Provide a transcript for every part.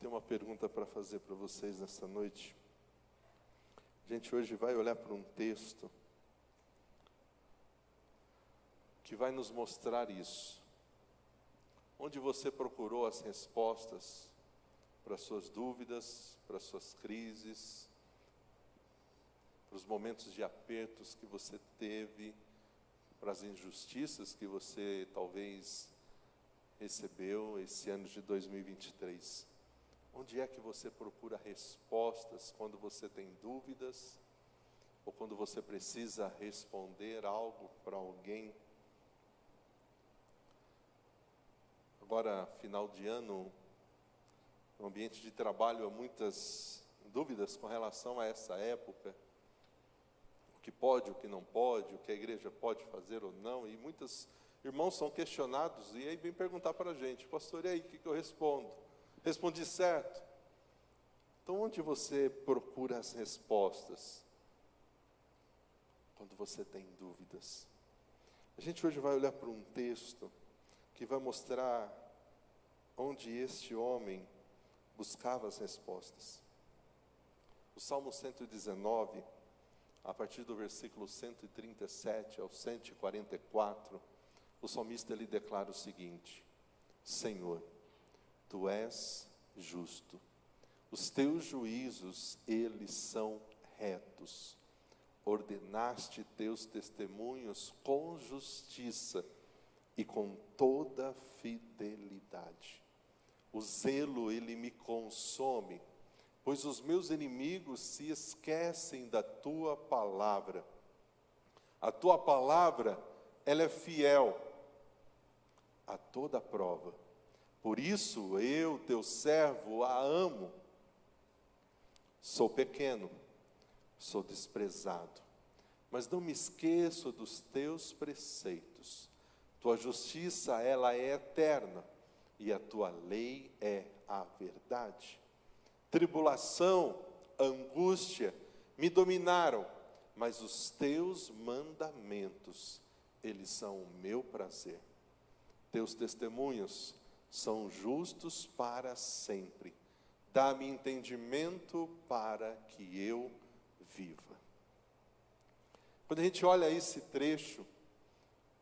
tenho uma pergunta para fazer para vocês nessa noite. A gente hoje vai olhar para um texto que vai nos mostrar isso. Onde você procurou as respostas para as suas dúvidas, para as suas crises, para os momentos de apertos que você teve, para as injustiças que você talvez recebeu esse ano de 2023. Onde é que você procura respostas quando você tem dúvidas, ou quando você precisa responder algo para alguém? Agora, final de ano, no ambiente de trabalho, há muitas dúvidas com relação a essa época. O que pode, o que não pode, o que a igreja pode fazer ou não. E muitos irmãos são questionados e aí vem perguntar para a gente: pastor, e aí, o que eu respondo? Respondi certo? Então, onde você procura as respostas quando você tem dúvidas? A gente hoje vai olhar para um texto que vai mostrar onde este homem buscava as respostas. O Salmo 119, a partir do versículo 137 ao 144, o salmista ele declara o seguinte: Senhor, Tu és justo, os Teus juízos, eles são retos. Ordenaste Teus testemunhos com justiça e com toda fidelidade. O zelo, ele me consome, pois os meus inimigos se esquecem da Tua palavra. A Tua palavra, ela é fiel a toda prova. Por isso, eu, Teu servo, a amo. Sou pequeno, sou desprezado, mas não me esqueço dos Teus preceitos. Tua justiça, ela é eterna, e a Tua lei é a verdade. Tribulação, angústia me dominaram, mas os Teus mandamentos, eles são o meu prazer. Teus testemunhos são justos para sempre. Dá-me entendimento para que eu viva. Quando a gente olha esse trecho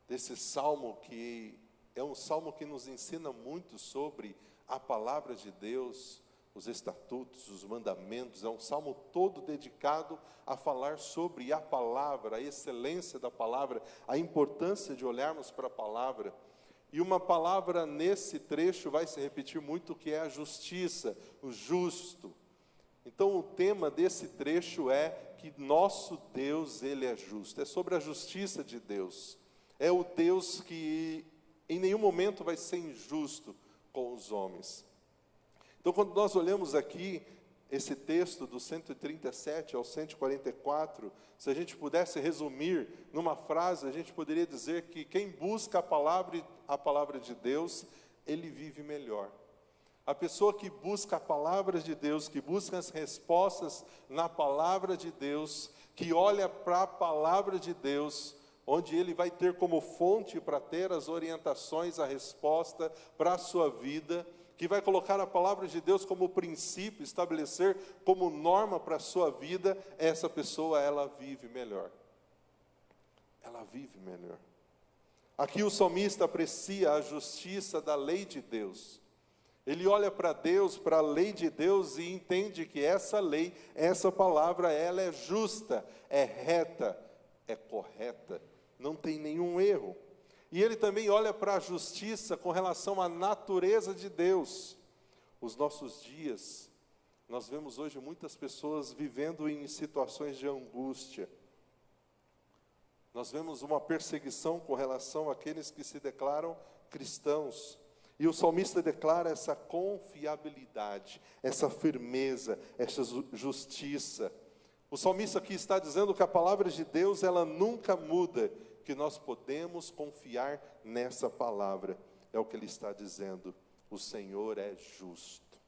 desse salmo, que é um salmo que nos ensina muito sobre a palavra de Deus, os estatutos, os mandamentos, é um salmo todo dedicado a falar sobre a palavra, a excelência da palavra, a importância de olharmos para a palavra. E uma palavra nesse trecho vai se repetir muito, que é a justiça, o justo. Então o tema desse trecho é que nosso Deus, Ele é justo, é sobre a justiça de Deus. É o Deus que em nenhum momento vai ser injusto com os homens. Então, quando nós olhamos aqui esse texto do 137 ao 144, se a gente pudesse resumir numa frase, a gente poderia dizer que quem busca a palavra de Deus, ele vive melhor. A pessoa que busca a palavra de Deus, que busca as respostas na palavra de Deus, que olha para a palavra de Deus, onde ele vai ter como fonte para ter as orientações, a resposta para a sua vida, que vai colocar a palavra de Deus como princípio, estabelecer como norma para a sua vida, essa pessoa, ela vive melhor. Ela vive melhor. Aqui o salmista aprecia a justiça da lei de Deus. Ele olha para Deus, para a lei de Deus e entende que essa lei, essa palavra, ela é justa, é reta, é correta. Não tem nenhum erro. E ele também olha para a justiça com relação à natureza de Deus. Os nossos dias, nós vemos hoje muitas pessoas vivendo em situações de angústia. Nós vemos uma perseguição com relação àqueles que se declaram cristãos. E o salmista declara essa confiabilidade, essa firmeza, essa justiça. O salmista aqui está dizendo que a palavra de Deus, ela nunca muda, que nós podemos confiar nessa palavra. É o que ele está dizendo. O Senhor é justo.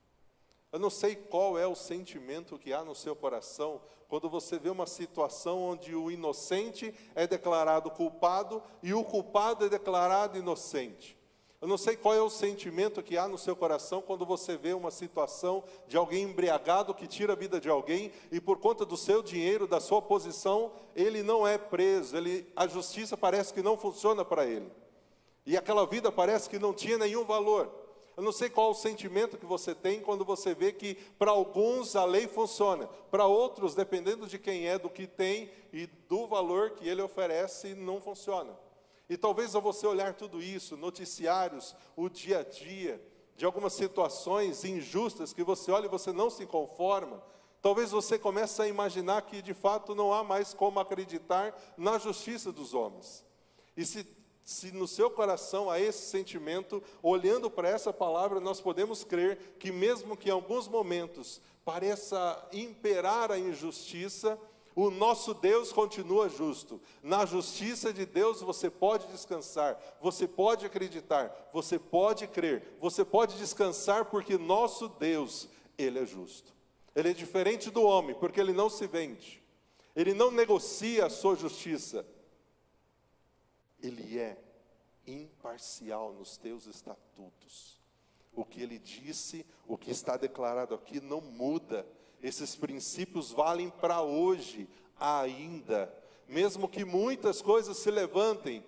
Eu não sei qual é o sentimento que há no seu coração quando você vê uma situação onde o inocente é declarado culpado e o culpado é declarado inocente. Eu não sei qual é o sentimento que há no seu coração quando você vê uma situação de alguém embriagado que tira a vida de alguém e por conta do seu dinheiro, da sua posição, ele não é preso, a justiça parece que não funciona para ele. E aquela vida parece que não tinha nenhum valor. Eu não sei qual o sentimento que você tem quando você vê que para alguns a lei funciona, para outros, dependendo de quem é, do que tem e do valor que ele oferece, não funciona. E talvez ao você olhar tudo isso, noticiários, o dia a dia, de algumas situações injustas que você olha e você não se conforma, talvez você comece a imaginar que de fato não há mais como acreditar na justiça dos homens. E se no seu coração há esse sentimento, olhando para essa palavra, nós podemos crer que mesmo que em alguns momentos pareça imperar a injustiça, o nosso Deus continua justo. Na justiça de Deus você pode descansar, você pode acreditar, você pode crer, você pode descansar porque nosso Deus, Ele é justo. Ele é diferente do homem, porque Ele não se vende. Ele não negocia a sua justiça. Ele é imparcial nos teus estatutos. O que Ele disse, o que está declarado aqui não muda. Esses princípios valem para hoje ainda, mesmo que muitas coisas se levantem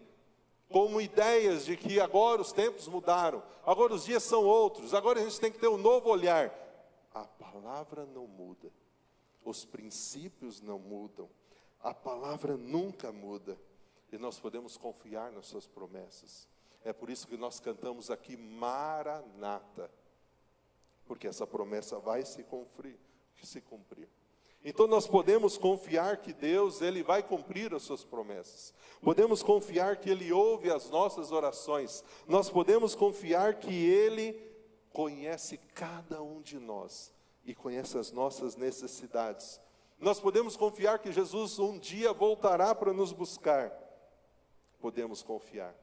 como ideias de que agora os tempos mudaram, agora os dias são outros, agora a gente tem que ter um novo olhar. A palavra não muda, os princípios não mudam, a palavra nunca muda, e nós podemos confiar nas suas promessas. É por isso que nós cantamos aqui Maranata, porque essa promessa vai se cumprir. Então nós podemos confiar que Deus, Ele vai cumprir as suas promessas. Podemos confiar que Ele ouve as nossas orações. Nós podemos confiar que Ele conhece cada um de nós e conhece as nossas necessidades. Nós podemos confiar que Jesus um dia voltará para nos buscar. Podemos confiar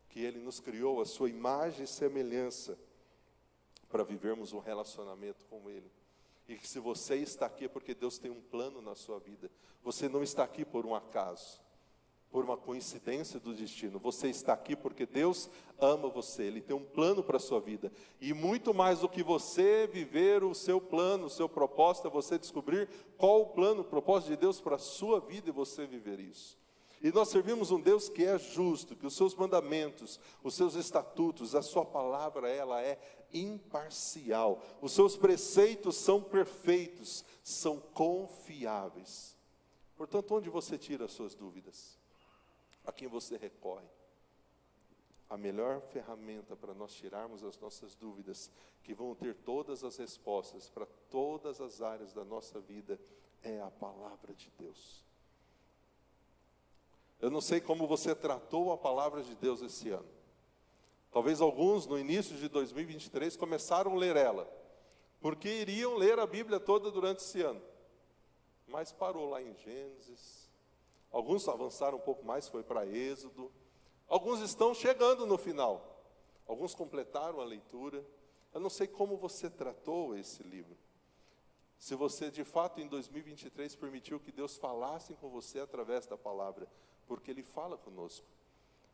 que Ele nos criou a sua imagem e semelhança para vivermos um relacionamento com Ele. E que se você está aqui é porque Deus tem um plano na sua vida. Você não está aqui por um acaso, por uma coincidência do destino. Você está aqui porque Deus ama você. Ele tem um plano para a sua vida. E muito mais do que você viver o seu plano, o seu propósito, é você descobrir qual o plano, o propósito de Deus para a sua vida e você viver isso. E nós servimos um Deus que é justo, que os seus mandamentos, os seus estatutos, a sua palavra, ela é imparcial. Os seus preceitos são perfeitos, são confiáveis. Portanto, onde você tira as suas dúvidas? A quem você recorre? A melhor ferramenta para nós tirarmos as nossas dúvidas, que vão ter todas as respostas para todas as áreas da nossa vida, é a palavra de Deus. Eu não sei como você tratou a palavra de Deus esse ano. Talvez alguns, no início de 2023, começaram a ler ela, porque iriam ler a Bíblia toda durante esse ano. Mas parou lá em Gênesis. Alguns avançaram um pouco mais, foi para Êxodo. Alguns estão chegando no final. Alguns completaram a leitura. Eu não sei como você tratou esse livro. Se você, de fato, em 2023, permitiu que Deus falasse com você através da palavra, porque Ele fala conosco.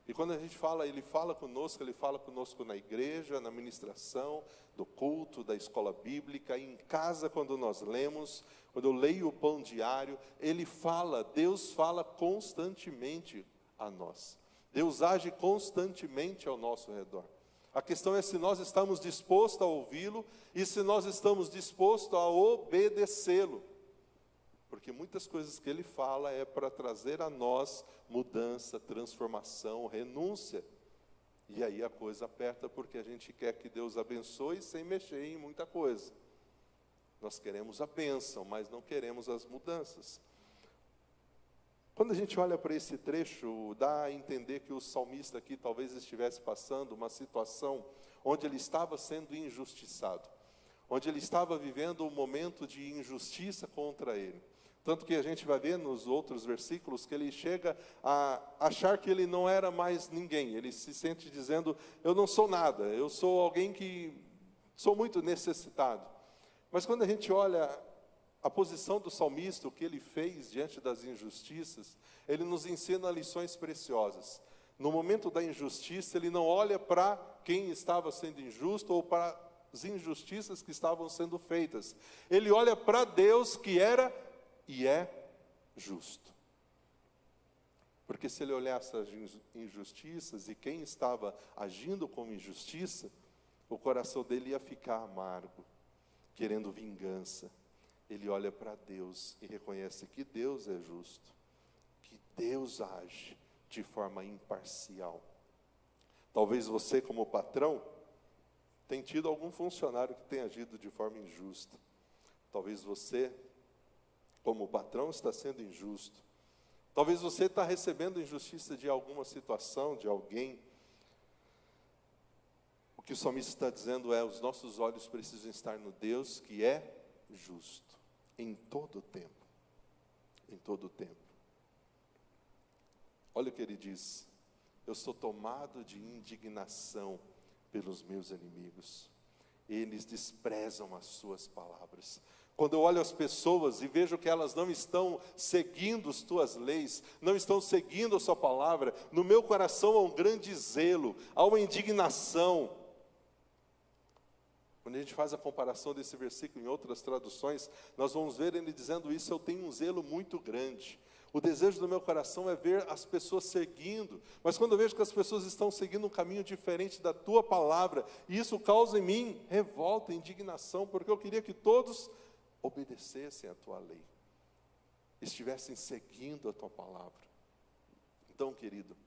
E quando a gente fala, Ele fala conosco na igreja, na ministração, do culto, da escola bíblica, em casa quando nós lemos, quando eu leio o pão diário, Ele fala, Deus fala constantemente a nós. Deus age constantemente ao nosso redor. A questão é se nós estamos dispostos a ouvi-lo e se nós estamos dispostos a obedecê-lo. Porque muitas coisas que Ele fala é para trazer a nós mudança, transformação, renúncia. E aí a coisa aperta porque a gente quer que Deus abençoe sem mexer em muita coisa. Nós queremos a bênção, mas não queremos as mudanças. Quando a gente olha para esse trecho, dá a entender que o salmista aqui talvez estivesse passando uma situação onde ele estava sendo injustiçado, onde ele estava vivendo um momento de injustiça contra ele. Tanto que a gente vai ver nos outros versículos que ele chega a achar que ele não era mais ninguém. Ele se sente dizendo, eu não sou nada, eu sou alguém que sou muito necessitado. Mas quando a gente olha a posição do salmista, o que ele fez diante das injustiças, ele nos ensina lições preciosas. No momento da injustiça, ele não olha para quem estava sendo injusto ou para as injustiças que estavam sendo feitas. Ele olha para Deus que era e é justo. Porque se ele olhasse as injustiças e quem estava agindo com injustiça, o coração dele ia ficar amargo, querendo vingança. Ele olha para Deus e reconhece que Deus é justo, que Deus age de forma imparcial. Talvez você, como patrão, tenha tido algum funcionário que tenha agido de forma injusta. Talvez você, como patrão, está sendo injusto. Talvez você está recebendo injustiça de alguma situação, de alguém. O que o salmista está dizendo é: os nossos olhos precisam estar no Deus que é justo, em todo o tempo. Em todo o tempo. Olha o que ele diz: eu sou tomado de indignação pelos meus inimigos. Eles desprezam as suas palavras. Quando eu olho as pessoas e vejo que elas não estão seguindo as tuas leis, não estão seguindo a sua palavra, no meu coração há um grande zelo, há uma indignação. Quando a gente faz a comparação desse versículo em outras traduções, nós vamos ver ele dizendo isso: eu tenho um zelo muito grande. O desejo do meu coração é ver as pessoas seguindo, mas quando eu vejo que as pessoas estão seguindo um caminho diferente da tua palavra, isso causa em mim revolta, indignação, porque eu queria que todos obedecessem a tua lei, estivessem seguindo a tua palavra. Então, querido,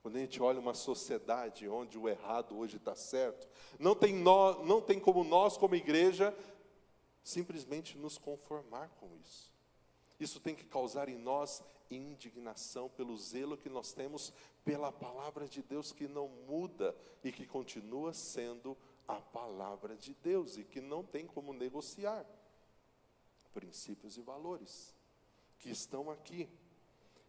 quando a gente olha uma sociedade onde o errado hoje está certo, não tem como nós, como igreja, simplesmente nos conformar com isso. Isso tem que causar em nós indignação pelo zelo que nós temos pela palavra de Deus, que não muda e que continua sendo a palavra de Deus e que não tem como negociar. Princípios e valores que estão aqui.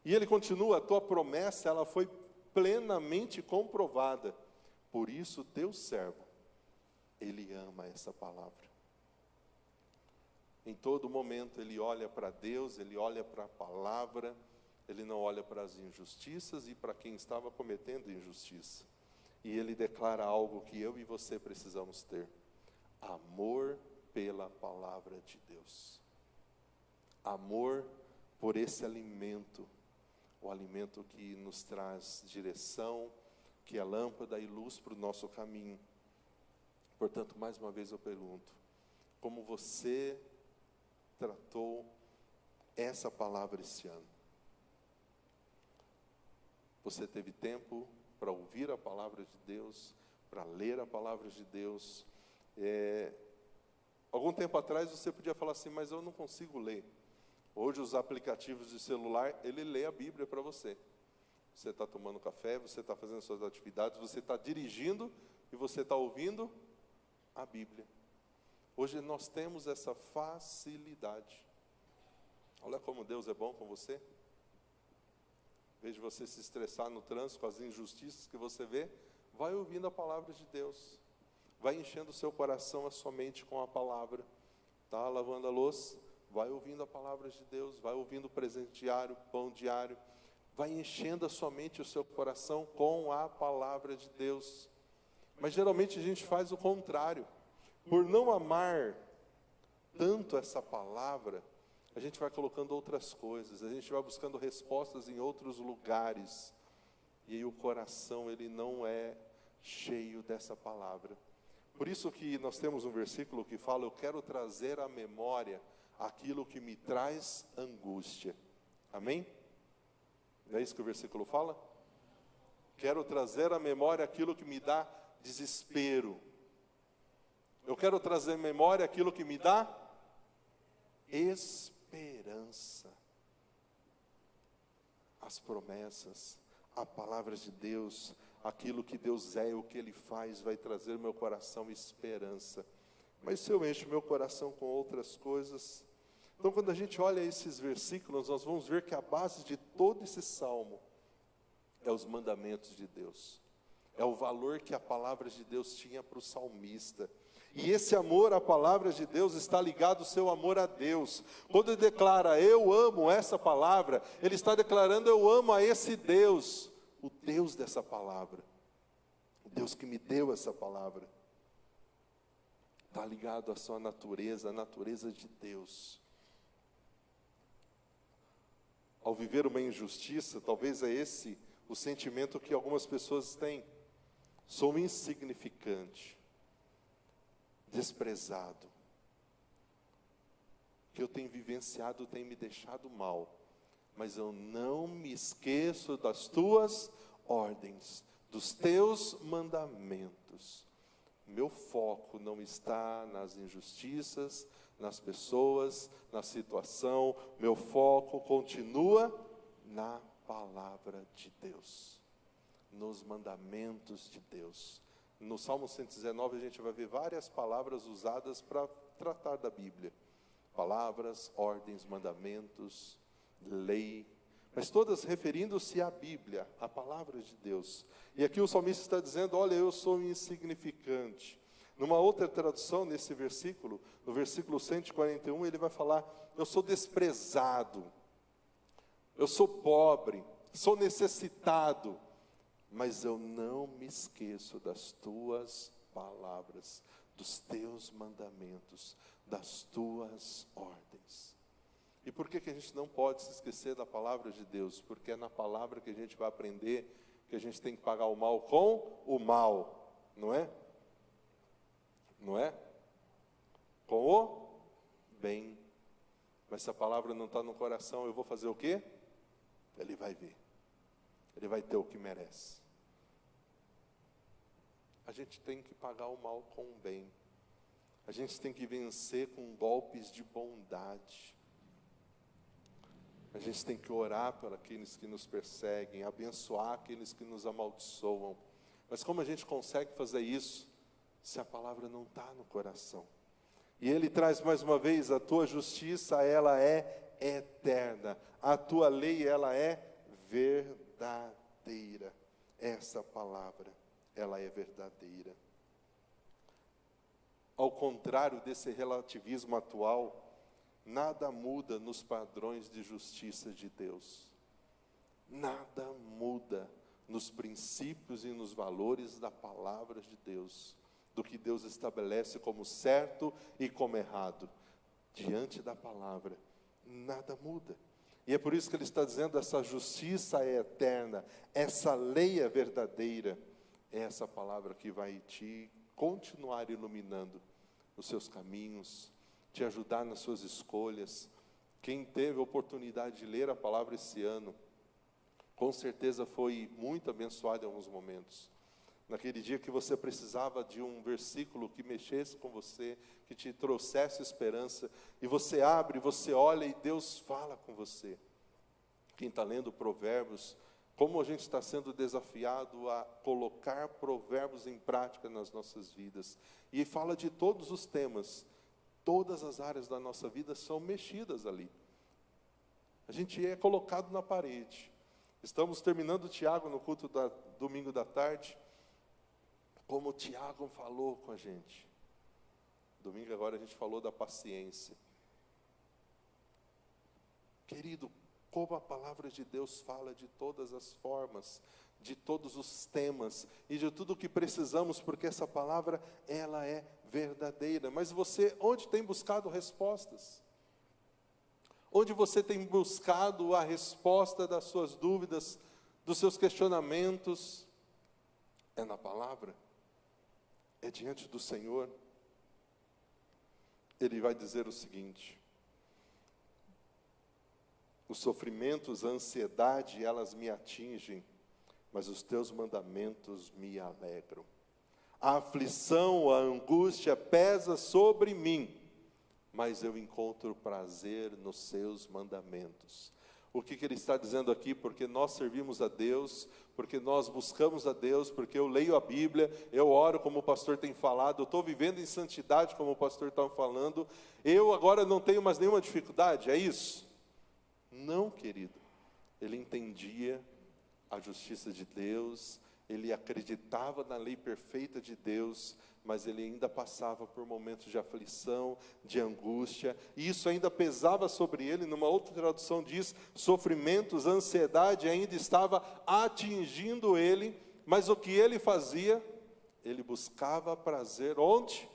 E ele continua: a tua promessa, ela foi plenamente comprovada. Por isso, teu servo, ele ama essa palavra. Em todo momento, ele olha para Deus, ele olha para a palavra, ele não olha para as injustiças e para quem estava cometendo injustiça. E ele declara algo que eu e você precisamos ter: amor pela palavra de Deus. Amor por esse alimento, o alimento que nos traz direção, que é lâmpada e luz para o nosso caminho. Portanto, mais uma vez eu pergunto: como você tratou essa palavra esse ano? Você teve tempo para ouvir a palavra de Deus, para ler a palavra de Deus? Algum tempo atrás você podia falar assim: mas eu não consigo ler. Hoje os aplicativos de celular, ele lê a Bíblia para você. Você está tomando café, você está fazendo suas atividades, você está dirigindo e você está ouvindo a Bíblia. Hoje nós temos essa facilidade. Olha como Deus é bom com você. Em vez de você se estressar no trânsito com as injustiças que você vê, vai ouvindo a palavra de Deus. Vai enchendo o seu coração, a sua mente com a palavra. Está lavando a louça? Vai ouvindo a palavra de Deus, vai ouvindo o presente diário, pão diário. Vai enchendo a sua mente e o seu coração com a palavra de Deus. Mas geralmente a gente faz o contrário. Por não amar tanto essa palavra, a gente vai colocando outras coisas, a gente vai buscando respostas em outros lugares. E aí o coração, ele não é cheio dessa palavra. Por isso que nós temos um versículo que fala: eu quero trazer à memória aquilo que me traz angústia. Amém? Não é isso que o versículo fala? Quero trazer à memória aquilo que me dá desespero. Eu quero trazer à memória aquilo que me dá esperança. As promessas, a palavra de Deus, aquilo que Deus é, o que Ele faz, vai trazer ao meu coração esperança. Mas se eu encho meu coração com outras coisas... Então, quando a gente olha esses versículos, nós vamos ver que a base de todo esse salmo é os mandamentos de Deus. É o valor que a palavra de Deus tinha para o salmista. E esse amor à palavra de Deus está ligado ao seu amor a Deus. Quando ele declara: eu amo essa palavra, ele está declarando: eu amo a esse Deus, o Deus dessa palavra, o Deus que me deu essa palavra, está ligado à sua natureza, a natureza de Deus. Ao viver uma injustiça, talvez é esse o sentimento que algumas pessoas têm. Sou insignificante, desprezado. O que eu tenho vivenciado tem me deixado mal, mas eu não me esqueço das tuas ordens, dos teus mandamentos. Meu foco não está nas injustiças, nas pessoas, na situação. Meu foco continua na palavra de Deus, nos mandamentos de Deus. No Salmo 119 a gente vai ver várias palavras usadas para tratar da Bíblia. Palavras, ordens, mandamentos, lei, mas todas referindo-se à Bíblia, à palavra de Deus. E aqui o salmista está dizendo, olha, eu sou insignificante. Numa outra tradução, nesse versículo, no versículo 141, ele vai falar, eu sou desprezado, eu sou pobre, sou necessitado, mas eu não me esqueço das tuas palavras, dos teus mandamentos, das tuas ordens. E por que a gente não pode se esquecer da palavra de Deus? Porque é na palavra que a gente vai aprender que a gente tem que pagar o mal com o mal, não é? Não é? Com o bem. Mas se a palavra não está no coração, eu vou fazer o quê? Ele vai ver. Ele vai ter o que merece. A gente tem que pagar o mal com o bem. A gente tem que vencer com golpes de bondade. A gente tem que orar por aqueles que nos perseguem, abençoar aqueles que nos amaldiçoam. Mas como a gente consegue fazer isso se a palavra não está no coração? E ele traz mais uma vez, a tua justiça, ela é eterna. A tua lei, ela é verdadeira. Essa palavra, ela é verdadeira. Ao contrário desse relativismo atual, nada muda nos padrões de justiça de Deus. Nada muda nos princípios e nos valores da palavra de Deus, do que Deus estabelece como certo e como errado. Diante da palavra, nada muda. E é por isso que ele está dizendo, essa justiça é eterna, essa lei é verdadeira. É essa palavra que vai te continuar iluminando os seus caminhos, te ajudar nas suas escolhas. Quem teve a oportunidade de ler a palavra esse ano, com certeza foi muito abençoado em alguns momentos. Naquele dia que você precisava de um versículo que mexesse com você, que te trouxesse esperança, e você abre, você olha e Deus fala com você. Quem está lendo Provérbios, como a gente está sendo desafiado a colocar provérbios em prática nas nossas vidas. E fala de todos os temas, todas as áreas da nossa vida são mexidas ali. A gente é colocado na parede. Estamos terminando o Tiago no culto da domingo da tarde, como o Tiago falou com a gente. Domingo agora a gente falou da paciência. Querido, como a palavra de Deus fala de todas as formas, de todos os temas e de tudo o que precisamos, porque essa palavra, ela é verdadeira. Mas você, onde tem buscado respostas? Onde você tem buscado a resposta das suas dúvidas, dos seus questionamentos? É na palavra? É diante do Senhor? Ele vai dizer o seguinte: os sofrimentos, a ansiedade, elas me atingem, mas os teus mandamentos me alegram. A aflição, a angústia pesa sobre mim, mas eu encontro prazer nos seus mandamentos. O que ele está dizendo aqui? Porque nós servimos a Deus, porque nós buscamos a Deus, porque eu leio a Bíblia, eu oro como o pastor tem falado, eu estou vivendo em santidade como o pastor está falando, eu agora não tenho mais nenhuma dificuldade, é isso? Não, querido. Ele entendia a justiça de Deus, ele acreditava na lei perfeita de Deus, mas ele ainda passava por momentos de aflição, de angústia, e isso ainda pesava sobre ele. Numa outra tradução diz, sofrimentos, ansiedade ainda estava atingindo ele, mas o que ele fazia? Ele buscava prazer onde?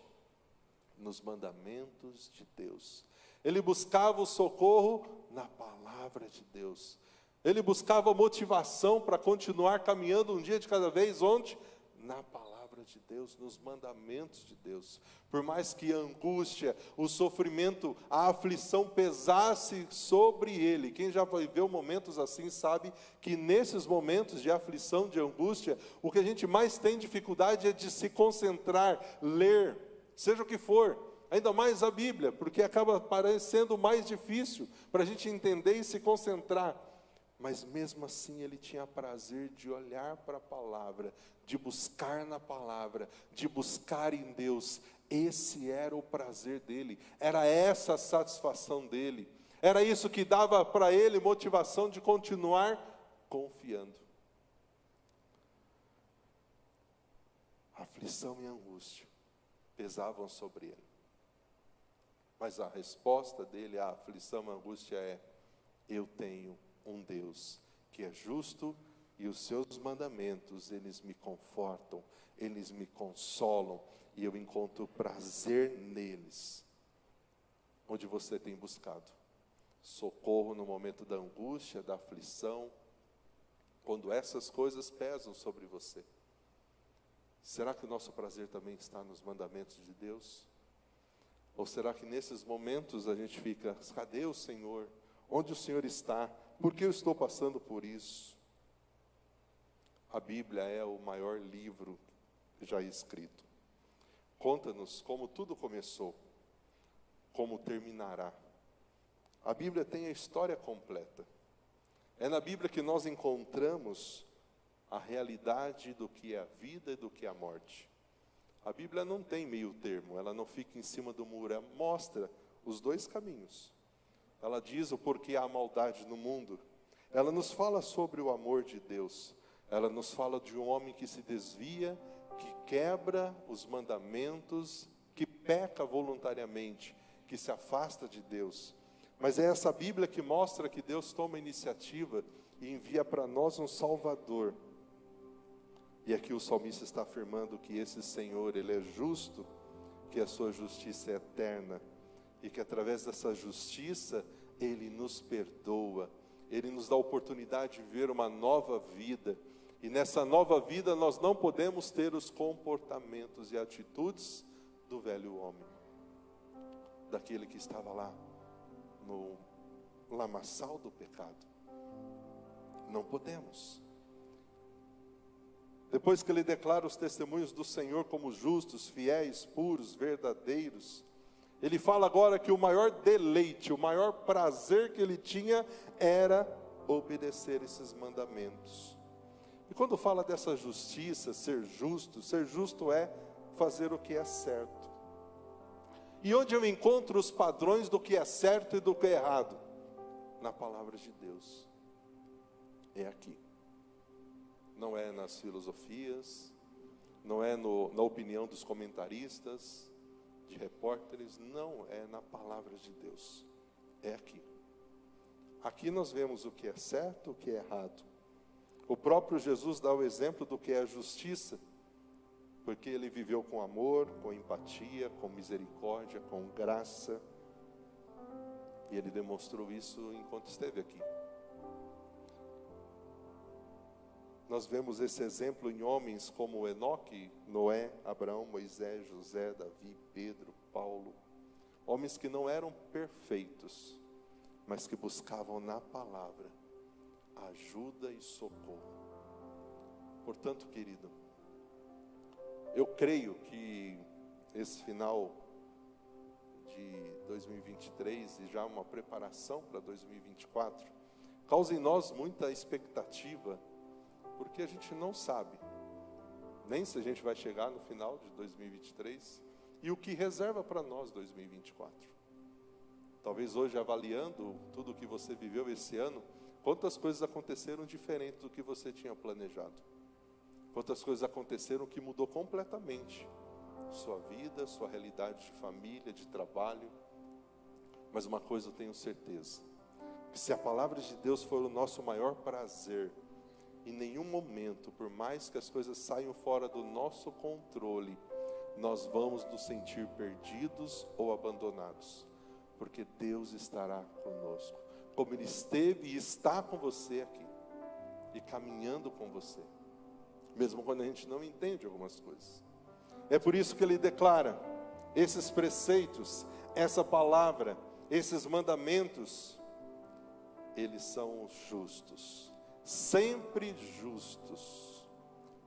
Nos mandamentos de Deus. Ele buscava o socorro na palavra de Deus. Ele buscava motivação para continuar caminhando um dia de cada vez, onde? Na palavra de Deus, nos mandamentos de Deus. Por mais que a angústia, o sofrimento, a aflição pesasse sobre ele, quem já viveu momentos assim sabe que nesses momentos de aflição, de angústia, o que a gente mais tem dificuldade é de se concentrar, ler, seja o que for, ainda mais a Bíblia, porque acaba parecendo mais difícil para a gente entender e se concentrar. Mas mesmo assim ele tinha prazer de olhar para a palavra, de buscar na palavra, de buscar em Deus. Esse era o prazer dele, era essa a satisfação dele, era isso que dava para ele motivação de continuar confiando. A aflição e a angústia pesavam sobre ele, mas a resposta dele à aflição e à angústia é: eu tenho um Deus que é justo e os seus mandamentos, eles me confortam, eles me consolam e eu encontro prazer neles. Onde você tem buscado socorro no momento da angústia, da aflição, quando essas coisas pesam sobre você? Será que o nosso prazer também está nos mandamentos de Deus? Ou será que nesses momentos a gente fica: cadê o Senhor? Onde o Senhor está? Por que eu estou passando por isso? A Bíblia é o maior livro já escrito. Conta-nos como tudo começou, como terminará. A Bíblia tem a história completa. É na Bíblia que nós encontramos a realidade do que é a vida e do que é a morte. A Bíblia não tem meio termo, ela não fica em cima do muro, ela mostra os dois caminhos. Ela diz o porquê há maldade no mundo. Ela nos fala sobre o amor de Deus. Ela nos fala de um homem que se desvia, que quebra os mandamentos, que peca voluntariamente, que se afasta de Deus. Mas é essa Bíblia que mostra que Deus toma iniciativa e envia para nós um Salvador. E aqui o salmista está afirmando que esse Senhor, Ele é justo, que a sua justiça é eterna, e que através dessa justiça, Ele nos perdoa, Ele nos dá a oportunidade de viver uma nova vida, e nessa nova vida nós não podemos ter os comportamentos e atitudes do velho homem, daquele que estava lá, no lamaçal do pecado. Não podemos. Depois que ele declara os testemunhos do Senhor como justos, fiéis, puros, verdadeiros, ele fala agora que o maior deleite, o maior prazer que ele tinha era obedecer esses mandamentos. E quando fala dessa justiça, ser justo é fazer o que é certo. E onde eu encontro os padrões do que é certo e do que é errado? Na palavra de Deus. É aqui. Não é nas filosofias, não é na opinião dos comentaristas, de repórteres, não, é na palavra de Deus, é aqui. Aqui nós vemos o que é certo, o que é errado. O próprio Jesus dá o exemplo do que é a justiça, porque ele viveu com amor, com empatia, com misericórdia, com graça, e ele demonstrou isso enquanto esteve aqui. Nós vemos esse exemplo em homens como Enoque, Noé, Abraão, Moisés, José, Davi, Pedro, Paulo. Homens que não eram perfeitos, mas que buscavam na palavra ajuda e socorro. Portanto, querido, eu creio que esse final de 2023 e já uma preparação para 2024 causa em nós muita expectativa, porque a gente não sabe nem se a gente vai chegar no final de 2023 e o que reserva para nós 2024. Talvez hoje, avaliando tudo o que você viveu esse ano, quantas coisas aconteceram diferentes do que você tinha planejado, quantas coisas aconteceram que mudou completamente sua vida, sua realidade de família, de trabalho. Mas uma coisa eu tenho certeza, que se a palavra de Deus for o nosso maior prazer, em nenhum momento, por mais que as coisas saiam fora do nosso controle, nós vamos nos sentir perdidos ou abandonados, porque Deus estará conosco, como Ele esteve e está com você aqui, e caminhando com você, mesmo quando a gente não entende algumas coisas. É por isso que Ele declara esses preceitos, essa palavra, esses mandamentos, eles são justos, sempre justos.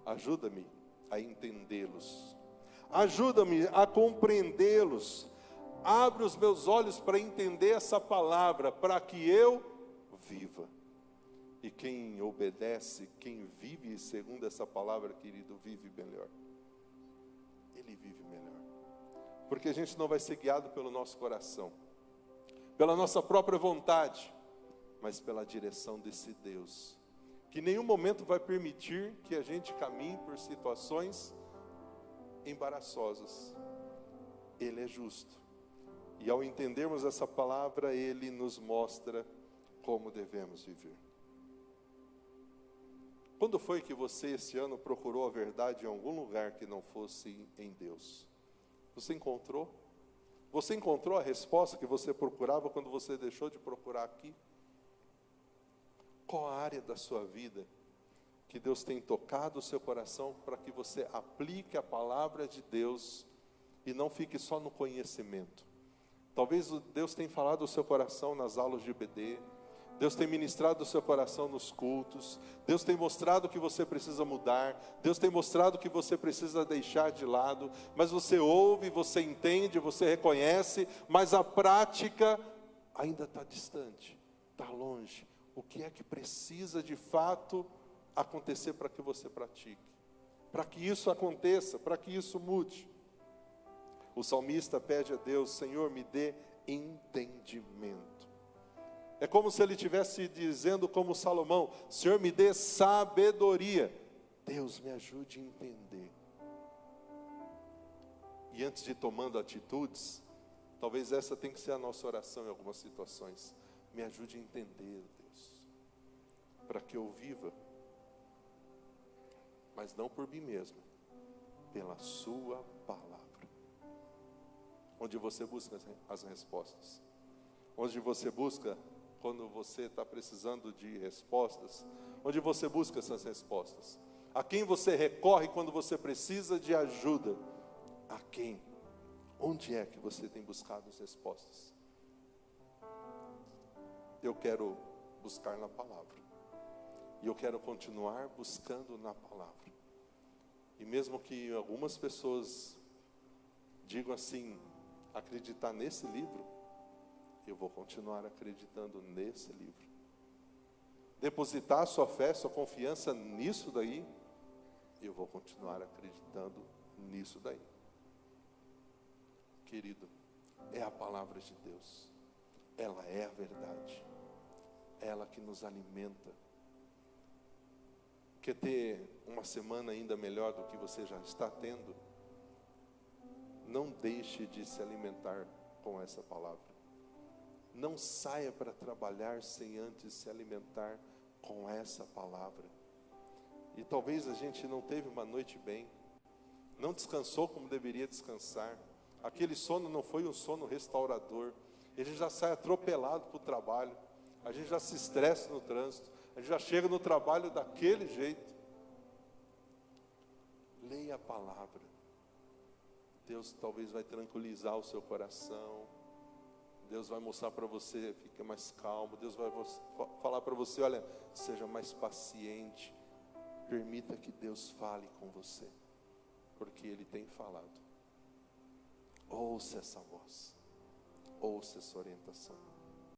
Ajuda-me a entendê-los, ajuda-me a compreendê-los, abre os meus olhos para entender essa palavra, para que eu viva. E quem obedece, quem vive segundo essa palavra, querido, vive melhor. Ele vive melhor, porque a gente não vai ser guiado pelo nosso coração, pela nossa própria vontade, mas pela direção desse Deus, que em nenhum momento vai permitir que a gente caminhe por situações embaraçosas. Ele é justo, e ao entendermos essa palavra, Ele nos mostra como devemos viver. Quando foi que você esse ano procurou a verdade em algum lugar que não fosse em Deus? Você encontrou? Você encontrou a resposta que você procurava quando você deixou de procurar aqui? Qual a área da sua vida que Deus tem tocado o seu coração para que você aplique a palavra de Deus e não fique só no conhecimento? Talvez Deus tenha falado o seu coração nas aulas de IBD, Deus tem ministrado o seu coração nos cultos, Deus tem mostrado que você precisa mudar, Deus tem mostrado que você precisa deixar de lado, mas você ouve, você entende, você reconhece, mas a prática ainda está distante, está longe. O que é que precisa de fato acontecer para que você pratique? Para que isso aconteça, para que isso mude? O salmista pede a Deus: Senhor, me dê entendimento. É como se ele estivesse dizendo como Salomão: Senhor, me dê sabedoria. Deus, me ajude a entender. E antes de tomando atitudes, talvez essa tenha que ser a nossa oração em algumas situações. Me ajude a entender, Deus, para que eu viva, mas não por mim mesmo, pela sua palavra. Onde você busca as respostas, onde você busca quando você está precisando de respostas, onde você busca essas respostas, a quem você recorre quando você precisa de ajuda, a quem, onde é que você tem buscado as respostas? Eu quero buscar na palavra, e eu quero continuar buscando na palavra, e mesmo que algumas pessoas digam assim, acreditar nesse livro, eu vou continuar acreditando nesse livro. Depositar sua fé, sua confiança nisso daí, eu vou continuar acreditando nisso daí. Querido, é a palavra de Deus, ela é a verdade, ela que nos alimenta. Quer ter uma semana ainda melhor do que você já está tendo? Não deixe de se alimentar com essa palavra. Não saia para trabalhar sem antes se alimentar com essa palavra. E talvez a gente não teve uma noite bem, não descansou como deveria descansar. Aquele sono não foi um sono restaurador. A gente já sai atropelado para o trabalho, a gente já se estressa no trânsito, a gente já chega no trabalho daquele jeito. Leia a palavra. Deus talvez vai tranquilizar o seu coração. Deus vai mostrar para você, fica mais calmo. Deus vai falar para você, olha, seja mais paciente. Permita que Deus fale com você, porque Ele tem falado. Ouça essa voz, ouça essa orientação.